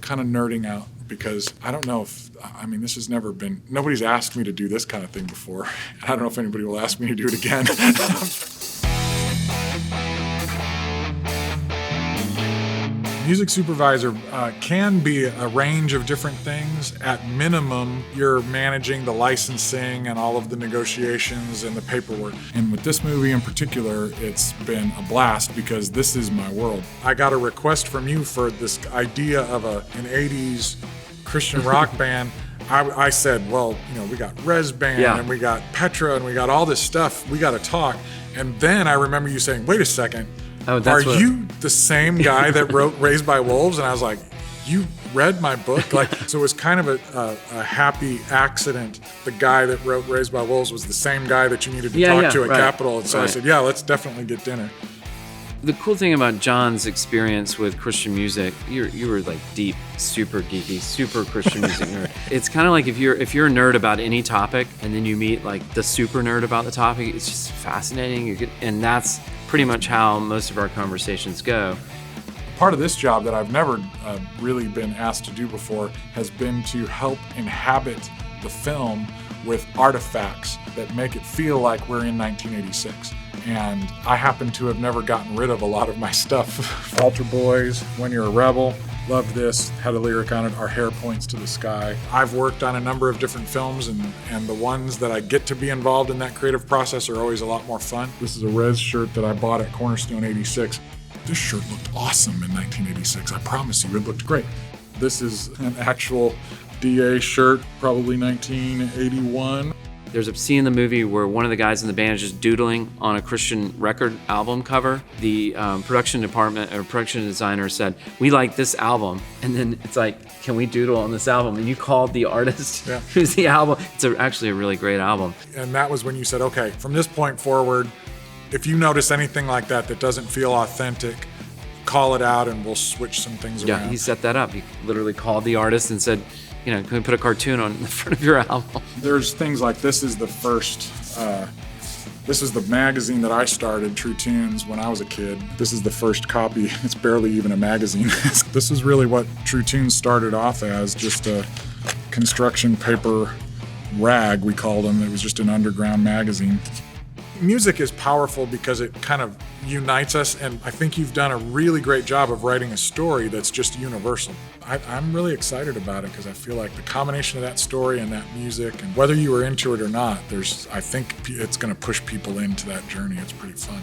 kind of nerding out because I don't know if, I mean, this has never been, nobody's asked me to do this kind of thing before. I don't know if anybody will ask me to do it again. Music supervisor can be a range of different things. At minimum, you're managing the licensing and all of the negotiations and the paperwork. And with this movie in particular, it's been a blast because this is my world. I got a request from you for this idea of an 80s Christian rock band. I said, well, you know, we got Res Band and we got Petra and we got all this stuff. We got to talk. And then I remember you saying, wait a second. Are you the same guy that wrote Raised by Wolves? And I was like, you read my book? Like, so it was kind of a happy accident. The guy that wrote Raised by Wolves was the same guy that you needed to talk to at Capitol. And so I said, yeah, let's definitely get dinner. The cool thing about John's experience with Christian music, you were like deep, super geeky, super Christian music nerd. It's kind of like if you're a nerd about any topic and then you meet like the super nerd about the topic, it's just fascinating. And that's pretty much how most of our conversations go. Part of this job that I've never really been asked to do before has been to help inhabit the film with artifacts that make it feel like we're in 1986. And I happen to have never gotten rid of a lot of my stuff. Altar Boys, When You're a Rebel, love this, had a lyric on it, Our Hair Points to the Sky. I've worked on a number of different films and the ones that I get to be involved in that creative process are always a lot more fun. This is a Res shirt that I bought at Cornerstone 86. This shirt looked awesome in 1986, I promise you, it looked great. This is an actual DA shirt, probably 1981. There's a scene in the movie where one of the guys in the band is just doodling on a Christian record album cover. The production department or production designer said, we like this album. And then it's like, can we doodle on this album? And you called the artist who's the album. It's actually a really great album. And that was when you said, okay, from this point forward, if you notice anything like that that doesn't feel authentic, call it out and we'll switch some things around. Yeah, he set that up. He literally called the artist and said, you know, can we put a cartoon on the front of your album? There's things like this is the first, this is the magazine that I started, True Tunes, when I was a kid. This is the first copy. It's barely even a magazine. This is really what True Tunes started off as, just a construction paper rag, we called them. It was just an underground magazine. Music is powerful because it kind of unites us, and I think you've done a really great job of writing a story that's just universal. I'm really excited about it because I feel like the combination of that story and that music, and whether you were into it or not, I think it's going to push people into that journey. It's pretty fun.